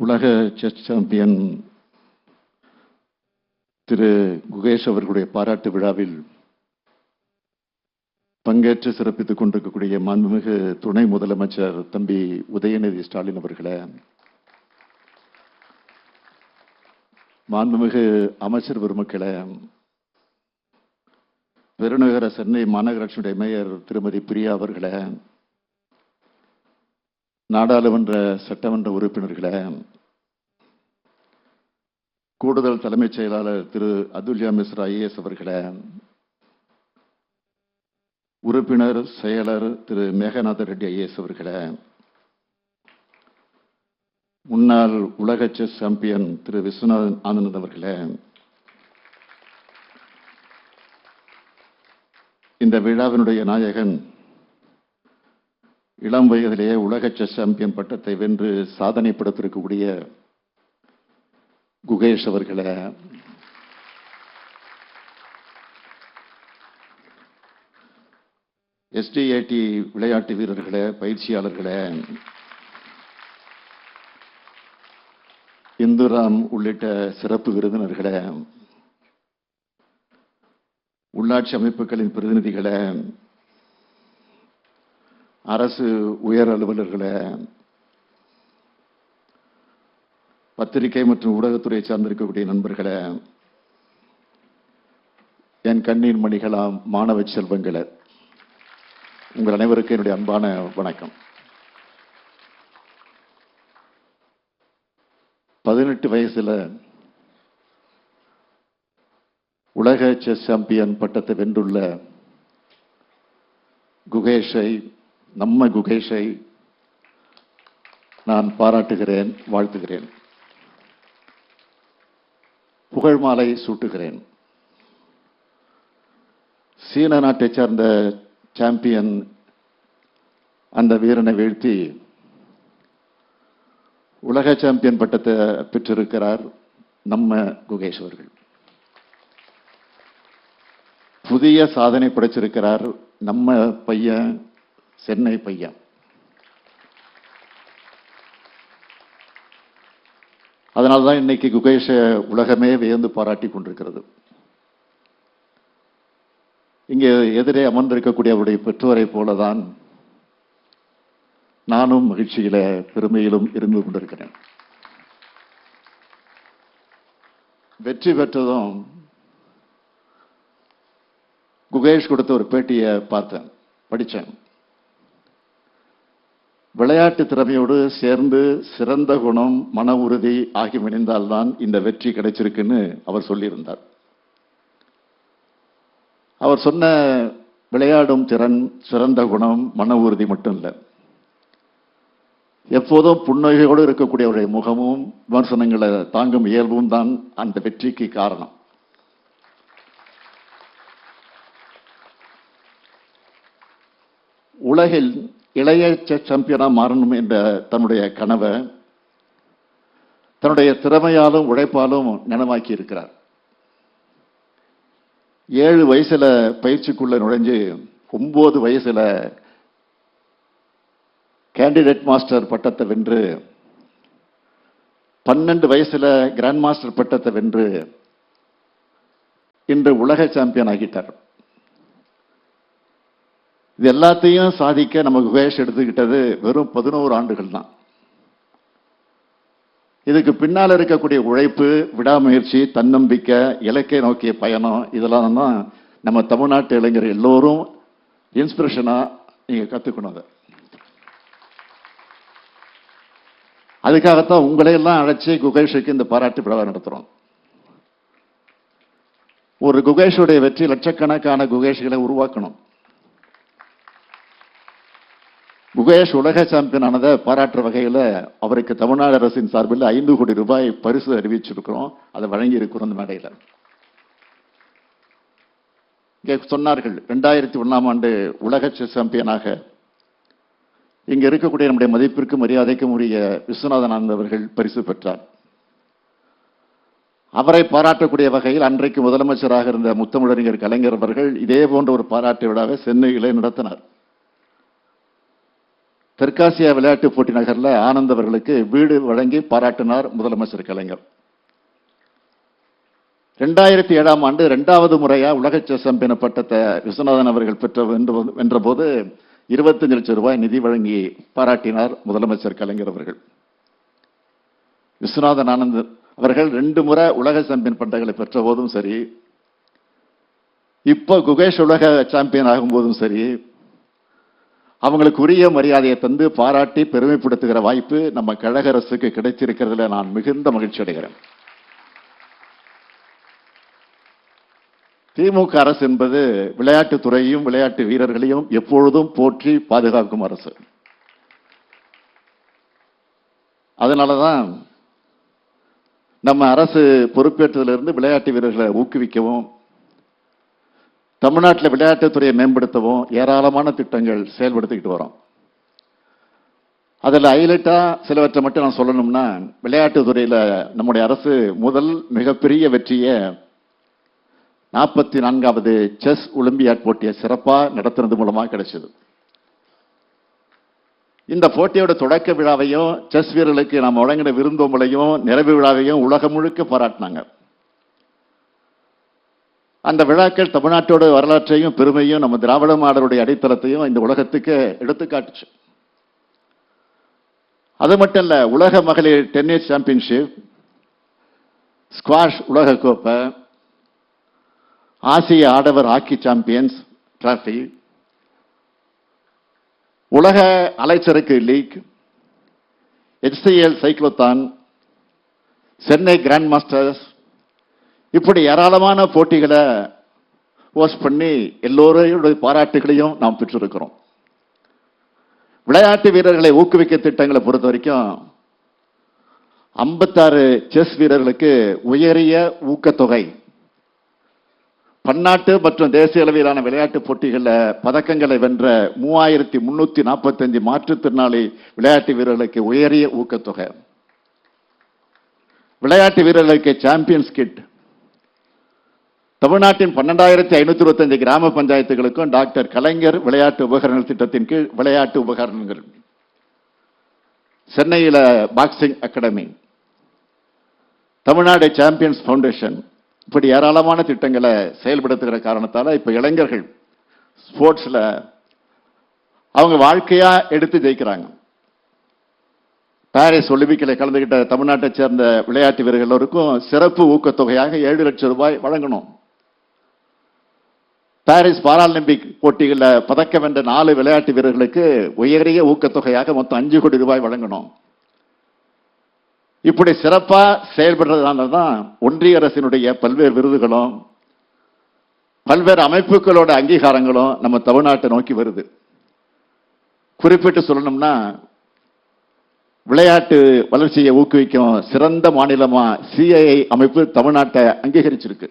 உலக chess champion திரு குகேஷ் அவர்களுடைய பாராட்டு விழாவில் பங்கேற்று சிறப்பித்துக் கொண்டிருக்கக்கூடிய மாண்புமிகு துணை முதலமைச்சர் தம்பி உதயநிதி ஸ்டாலின் அவர்களே, மாண்புமிகு அமைச்சர் பெருமக்களே, பெருநகர சென்னை மாநகராட்சியுடைய மேயர் திருமதி பிரியா அவர்களே, நாடாளுமன்ற சட்டமன்ற உறுப்பினர்களே, கூடுதல் தலைமைச் செயலாளர் திரு அதுல்யா மிஸ்ரா ஐஏஎஸ் அவர்களே, உறுப்பினர் செயலர் திரு மேகநாத ரெட்டி ஐஏஎஸ் அவர்களே, முன்னாள் உலக செஸ் சாம்பியன் திரு விஸ்வநாதன் ஆனந்த் அவர்களே, இந்த விழாவினுடைய நாயகன் இளம் வயதிலேயே உலக செஸ் சாம்பியன் பட்டத்தை வென்று சாதனை படுத்திருக்கக்கூடிய குகேஷ் அவர்களே, எஸ்டிஏடி விளையாட்டு வீரர்களே, பயிற்சியாளர்களே, இந்துராம் உள்ளிட்ட சிறப்பு விருந்தினர்களே, உள்ளாட்சி அமைப்புகளின் பிரதிநிதிகளே, அரசு உயர் அலுவலர்களே, பத்திரிகை மற்றும் ஊடகத்துறை சார்ந்திருக்கக்கூடிய நண்பர்களே, என் கண்ணீர் மணிகளாம் மாணவ செல்வங்களே, உங்கள் அனைவருக்கும் என்னுடைய அன்பான வணக்கம். 18 வயசுல உலக செஸ் சாம்பியன் பட்டத்தை வென்றுள்ள குகேஷை, நம்ம குகேஷை நான் பாராட்டுகிறேன், வாழ்த்துகிறேன், புகழ் மாலை சூட்டுகிறேன். சீன நாட்டை சார்ந்த சாம்பியன் அந்த வீரனை வீழ்த்தி உலக சாம்பியன் பட்டத்தை பெற்றிருக்கிறார் நம்ம குகேஷ் அவர்கள். புதிய சாதனை படைச்சிருக்கிறார் நம்ம பையன், சென்னை பையன். அதனால்தான் இன்னைக்கு குகேஷ உலகமே வியந்து பாராட்டி கொண்டிருக்கிறது. இங்கே எதிரே அமர்ந்திருக்கக்கூடிய அவருடைய பெற்றோரை போலதான் நானும் மகிழ்ச்சியில பெருமையிலும் இருந்து கொண்டிருக்கிறேன். வெற்றி பெற்றதும் குகேஷ் கொடுத்த ஒரு பேட்டியை பார்த்தேன், படித்தேன். விளையாட்டு திறமையோடு சேர்ந்து சிறந்த குணம், மன உறுதி ஆகிய இணைந்தால்தான் இந்த வெற்றி கிடைச்சிருக்குன்னு அவர் சொல்லியிருந்தார். அவர் சொன்ன விளையாடும் திறன், சிறந்த குணம், மன உறுதி மட்டும் இல்லை, எப்போதும் புன்னகையோடு இருக்கக்கூடிய அவருடைய முகமும் விமர்சனங்களை தாங்கும் இயல்பும் தான் அந்த வெற்றிக்கு காரணம். உலகில் இளைய செஸ் சாம்பியனா மாறணும் என்ற தன்னுடைய கனவை தன்னுடைய திறமையாலும் உழைப்பாலும் நனவாக்கி இருக்கிறார். 7 வயசுல பயிற்சிக்குள்ள நுழைஞ்சு 9 வயசுல கேண்டிடேட் மாஸ்டர் பட்டத்தை வென்று 12 வயசுல கிராண்ட் மாஸ்டர் பட்டத்தை வென்று இன்று உலக சாம்பியன் ஆகிட்டார். இது எல்லாத்தையும் சாதிக்க நம்ம குகேஷ் எடுத்துக்கிட்டது வெறும் 11 ஆண்டுகள் தான். இதுக்கு பின்னால் இருக்கக்கூடிய உழைப்பு, விடாமுயற்சி, தன்னம்பிக்கை, இலக்கை நோக்கிய பயணம், இதெல்லாம் தான் நம்ம தமிழ்நாட்டு இளைஞர் எல்லோரும் இன்ஸ்பிரேஷனா நீங்க கத்துக்கணும். அதுக்காகத்தான் உங்களையெல்லாம் அழைச்சி குகேஷுக்கு இந்த பாராட்டு விழாவை நடத்துறோம். ஒரு குகேஷுடைய வெற்றி லட்சக்கணக்கான குகேஷ்களை உருவாக்கணும். குகேஷ் உலக சாம்பியன் ஆனதை பாராட்டுற வகையில் அவருக்கு தமிழ்நாடு அரசின் சார்பில் 5 கோடி ரூபாய் பரிசு அறிவிச்சிருக்கிறோம். அதை வழங்கி இருக்கிறோம். அந்த மேடையில் இங்கே சொன்னார்கள், 2001ஆம் ஆண்டு உலக செஸ் சாம்பியனாக இங்க இருக்கக்கூடிய நம்முடைய மதிப்பிற்கும் மரியாதைக்கும் உரிய விஸ்வநாதன் ஆனந்த் அவர்கள் பரிசு பெற்றார். அவரை பாராட்டக்கூடிய வகையில் அன்றைக்கு முதலமைச்சராக இருந்த முத்தமிழறிஞர் கலைஞர் அவர்கள் இதே போன்ற ஒரு பாராட்டு விழாவை சென்னையிலே நடத்தினார். தெற்காசியா விளையாட்டுப் போட்டி நகரில் ஆனந்த் அவர்களுக்கு வீடு வழங்கி பாராட்டினார் முதலமைச்சர் கலைஞர். 2007ஆம் ஆண்டு 2வது முறையா உலக செஸ் சாம்பியன் பட்டத்தை விஸ்வநாதன் அவர்கள் வென்றபோது 25 லட்சம் ரூபாய் நிதி வழங்கி பாராட்டினார் முதலமைச்சர் கலைஞர் அவர்கள். விஸ்வநாதன் ஆனந்த் அவர்கள் 2 முறை உலக சாம்பியன் பட்டங்களை பெற்ற போதும் சரி, இப்போ குகேஷ் உலக சாம்பியன் ஆகும் போதும் சரி, அவங்களுக்கு உரிய மரியாதையை தந்து பாராட்டி பெருமைப்படுத்துகிற வாய்ப்பு நம்ம கழக அரசுக்கு கிடைத்திருக்கிறதுல நான் மிகுந்த மகிழ்ச்சி அடைகிறேன். திமுக அரசு என்பது விளையாட்டுத் துறையும் விளையாட்டு வீரர்களையும் எப்பொழுதும் போற்றி பாதுகாக்கும் அரசு. அதனாலதான் நம்ம அரசு பொறுப்பேற்றதிலிருந்து விளையாட்டு வீரர்களை ஊக்குவிக்கவும், தமிழ்நாட்டில் விளையாட்டுத்துறையை மேம்படுத்தவும் ஏராளமான திட்டங்கள் செயல்படுத்திக்கிட்டு வரோம். அதில் ஹைலைட்டா சிலவற்றை மட்டும் நான் சொல்லணும்னா, விளையாட்டுத்துறையில் நம்முடைய அரசு முதல் மிகப்பெரிய வெற்றியை 44வது செஸ் ஒலிம்பியாட் போட்டியை சிறப்பாக நடத்துறது மூலமாக கிடைச்சது. இந்த போட்டியோட தொடக்க விழாவையும் செஸ் வீரர்களுக்கு நாம் வழங்கின விருந்தோம்பலையும் நிறைவு விழாவையும் உலகம் முழுக்க பாராட்டினாங்க. அந்த விழாக்கள் தமிழ்நாட்டோட வரலாற்றையும் பெருமையும் நம்ம திராவிட மாடலுடைய அடித்தளத்தையும் இந்த உலகத்துக்கு எடுத்துக்காட்டுச்சு. அது மட்டும் இல்ல, உலக மகளிர் டென்னிஸ் சாம்பியன்ஷிப், ஸ்குவாஷ் உலக கோப்பை, ஆசிய ஆடவர் ஹாக்கி சாம்பியன்ஸ் டிராபி, உலக அலைச்சறுக்கு league, HCL cyclothon, Chennai grand masters, இப்படி ஏராளமான போட்டிகளை ஹோஸ்ட் பண்ணி எல்லோருடைய பாராட்டுகளையும் நாம் பெற்றிருக்கிறோம். விளையாட்டு வீரர்களை ஊக்குவிக்க திட்டங்களை பொறுத்த வரைக்கும் 56 செஸ் வீரர்களுக்கு உயரிய ஊக்கத்தொகை, பன்னாட்டு மற்றும் தேசிய அளவிலான விளையாட்டுப் போட்டிகளில் பதக்கங்களை வென்ற 3345 மாற்றுத்திறனாளி விளையாட்டு வீரர்களுக்கு உயரிய ஊக்கத்தொகை, விளையாட்டு வீரர்களுக்கு சாம்பியன்ஸ் கிட், தமிழ்நாட்டின் 12525 கிராம பஞ்சாயத்துகளுக்கும் டாக்டர் கலைஞர் விளையாட்டு உபகரணங்கள் திட்டத்தின் கீழ் விளையாட்டு உபகரணங்கள், சென்னையில் boxing academy, Tamil Nadu champions foundation, இப்படி ஏராளமான திட்டங்களை செயல்படுத்துகிற காரணத்தால இப்ப இளைஞர்கள் ஸ்போர்ட்ஸ்ல அவங்க வாழ்க்கையா எடுத்து ஜெயிக்கிறாங்க. பாரிஸ் ஒலிம்பிக்கில் கலந்துகிட்ட தமிழ்நாட்டை சேர்ந்த விளையாட்டு வீரர்கள் எல்லோருக்கும் சிறப்பு ஊக்கத்தொகையாக 7 லட்சம் ரூபாய் வழங்கணும். பாரிஸ் பாராலிம்பிக் போட்டிகளில் பதக்கம் வென்ற 4 விளையாட்டு வீரர்களுக்கு உயரிய ஊக்கத்தொகையாக மொத்தம் 5 கோடி ரூபாய் வழங்கணும். இப்படி சிறப்பா செயல்படுறதுனால தான் ஒன்றிய அரசினுடைய பல்வேறு விருதுகளும் பல்வேறு அமைப்புகளோட அங்கீகாரங்களும் நம்ம தமிழ்நாட்டை நோக்கி வருது. குறிப்பிட்டு சொல்லணும்னா, விளையாட்டு வளர்ச்சியை ஊக்குவிக்கும் சிறந்த மாநிலமா CII அமைப்பு தமிழ்நாட்டை அங்கீகரிச்சிருக்கு.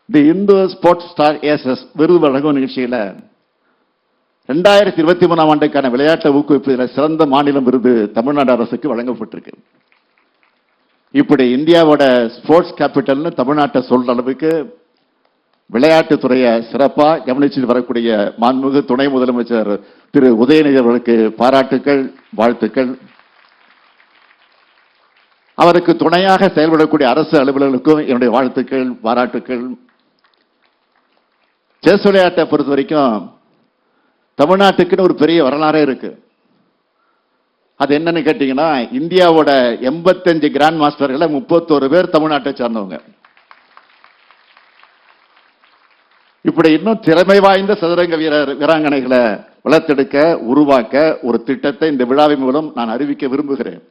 தி இந்து ஸ்போர்ட்ஸ் ஸ்டார் ஏசஸ் விருது வழங்கும் நிகழ்ச்சியில 2023ஆம் ஆண்டுக்கான விளையாட்டை ஊக்குவிப்பதில் சிறந்த மாநிலம் விருது தமிழ்நாடு அரசுக்கு வழங்கப்பட்டிருக்கு. இப்படி இந்தியாவோட ஸ்போர்ட்ஸ் கேபிட்டல்னு தமிழ்நாட்டை சொல்ற அளவுக்கு விளையாட்டுத்துறையை சிறப்பா கவனிச்சு வரக்கூடிய மாண்புமிகு துணை முதலமைச்சர் திரு உதயநிதி அவர்களுக்கு பாராட்டுக்கள், வாழ்த்துக்கள். அவருக்கு துணையாக செயல்படக்கூடிய அரசு அலுவலர்களுக்கும் என்னுடைய வாழ்த்துக்கள், பாராட்டுக்கள். செஸ் விளையாட்டை பொறுத்த வரைக்கும் தமிழ்நாட்டுக்குன்னு ஒரு பெரிய வரலாறே இருக்கு. அது என்னன்னு கேட்டீங்கன்னா, இந்தியாவோட 85 கிராண்ட் மாஸ்டர்களை 31 பேர் தமிழ்நாட்டை சார்ந்தவங்க. இப்படி இன்னும் திறமை வாய்ந்த சதுரங்க வீராங்கனைகளை வளர்த்தெடுக்க உருவாக்க ஒரு திட்டத்தை இந்த விழாவின் மூலம் நான் அறிவிக்க விரும்புகிறேன்.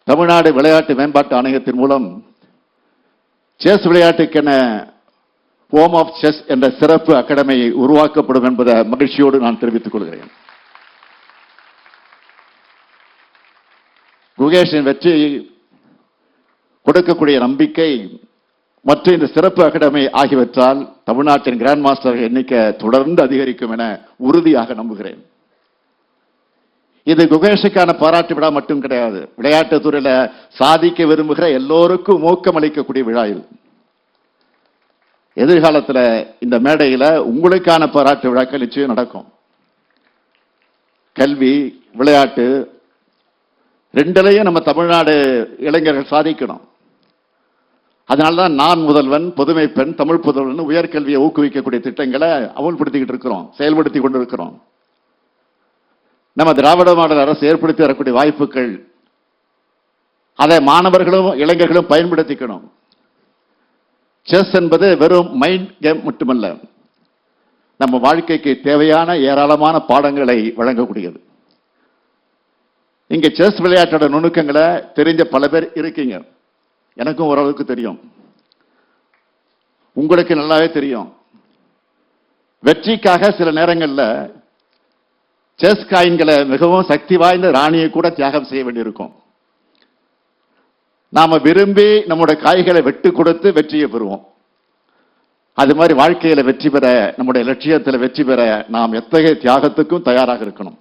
தமிழ்நாடு விளையாட்டு மேம்பாட்டு ஆணையத்தின் மூலம் செஸ் விளையாட்டுக்கென ஹோம் ஆஃப் செஸ் என்ற சிறப்பு அகாடமி உருவாக்கப்படும் என்பதை மகிழ்ச்சியோடு நான் தெரிவித்துக் கொள்கிறேன். குகேஷின் வெற்றி கொடுக்கக்கூடிய நம்பிக்கை மற்றும் இந்த சிறப்பு அகாடமி ஆகியவற்றால் தமிழ்நாட்டின் கிராண்ட் மாஸ்டர்கள் எண்ணிக்கை தொடர்ந்து அதிகரிக்கும் என உறுதியாக நம்புகிறேன். இது குகேஷுக்கான பாராட்டு விழா மட்டும் கிடையாது, விளையாட்டு துறையில சாதிக்க விரும்புகிற எல்லோருக்கும் ஊக்கம் அளிக்கக்கூடிய விழா இது. எதிர்காலத்தில் இந்த மேடையில் உங்களுக்கான பாராட்டு விழாக்கள் நிச்சயம் நடக்கும். கல்வி, விளையாட்டு ரெண்டுலையும் நம்ம தமிழ்நாடு இளைஞர்கள் சாதிக்கணும். அதனால்தான் நான் முதல்வன், புதுமை பெண், தமிழ் புதல்வன் உயர்கல்வியை ஊக்குவிக்கக்கூடிய திட்டங்களை அமல்படுத்திக்கிட்டு இருக்கிறோம், செயல்படுத்தி கொண்டிருக்கிறோம். நம்ம திராவிட மாடல் அரசு ஏற்படுத்தி வரக்கூடிய வாய்ப்புகள் அதை மாணவர்களும் இளைஞர்களும் பயன்படுத்திக்கணும். செஸ் என்பது வெறும் மைண்ட் கேம் மட்டுமல்ல, நம்ம வாழ்க்கைக்கு தேவையான ஏராளமான பாடங்களை வழங்கக்கூடியது. இங்க செஸ் விளையாட்டோட நுணுக்கங்களை தெரிஞ்ச பல பேர் இருக்கீங்க. எனக்கும் ஓரளவுக்கு தெரியும், உங்களுக்கு நல்லாவே தெரியும். வெற்றிக்காக சில நேரங்களில் செஸ் காயின்களை மிகவும் சக்தி வாய்ந்த ராணியை கூட தியாகம் செய்ய வேண்டியிருக்கும். நாம விரும்பி நம்முடைய காய்களை வெட்டு கொடுத்து வெற்றியை பெறுவோம். அது மாதிரி வாழ்க்கையில வெற்றி பெற, நம்முடைய லட்சியத்தில் வெற்றி பெற நாம் எத்தகைய தியாகத்துக்கும் தயாராக இருக்கணும்.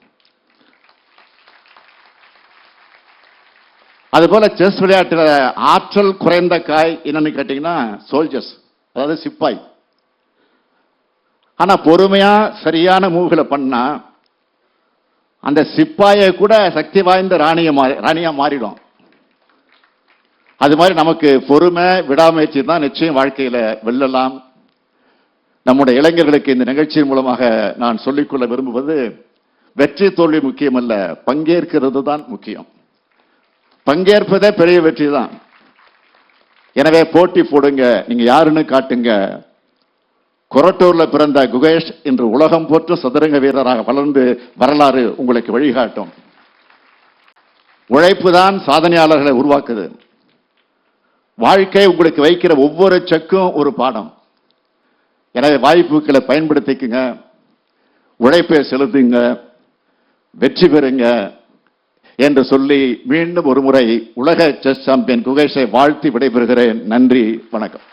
அதுபோல செஸ் விளையாட்டுல ஆற்றல் குறைந்த காய் என்னன்னு கேட்டீங்கன்னா சோல்ஜர்ஸ், அதாவது சிப்பாய். ஆனா பொறுமையா சரியான மூவ்களை பண்ணா அந்த சிப்பாயை கூட சக்தி வாய்ந்த ராணியா மாறிடும். அது மாதிரி நமக்கு பொறுமை, விடாமுயற்சி தான் நிச்சயம் வாழ்க்கையில வெல்லலாம். நம்முடைய இளைஞர்களுக்கு இந்த நிகழ்ச்சியின் மூலமாக நான் சொல்லிக்கொள்ள விரும்புவது, வெற்றி தோல்வி முக்கியமல்ல, பங்கேற்கிறது தான் முக்கியம். பங்கேற்பதே பெரிய வெற்றி தான். எனவே போட்டி போடுங்க, நீங்க யாருன்னு காட்டுங்க. கொரட்டூர்ல பிறந்த குகேஷ் இன்று உலகம் போற்று சதுரங்க வீரராக வளர்ந்து வரலாறு உங்களுக்கு வழிகாட்டும். உழைப்பு தான் சாதனையாளர்களை உருவாக்குது. வாழ்க்கை உங்களுக்கு வைக்கிற ஒவ்வொரு செக்கும் ஒரு பாடம். எனவே வாய்ப்புகளை பயன்படுத்திக்குங்க, உழைப்பை செலுத்துங்க, வெற்றி பெறுங்க என்று சொல்லி மீண்டும் ஒரு முறை உலக செஸ் சாம்பியன் குகேஷை வாழ்த்தி விடைபெறுகிறேன். நன்றி, வணக்கம்.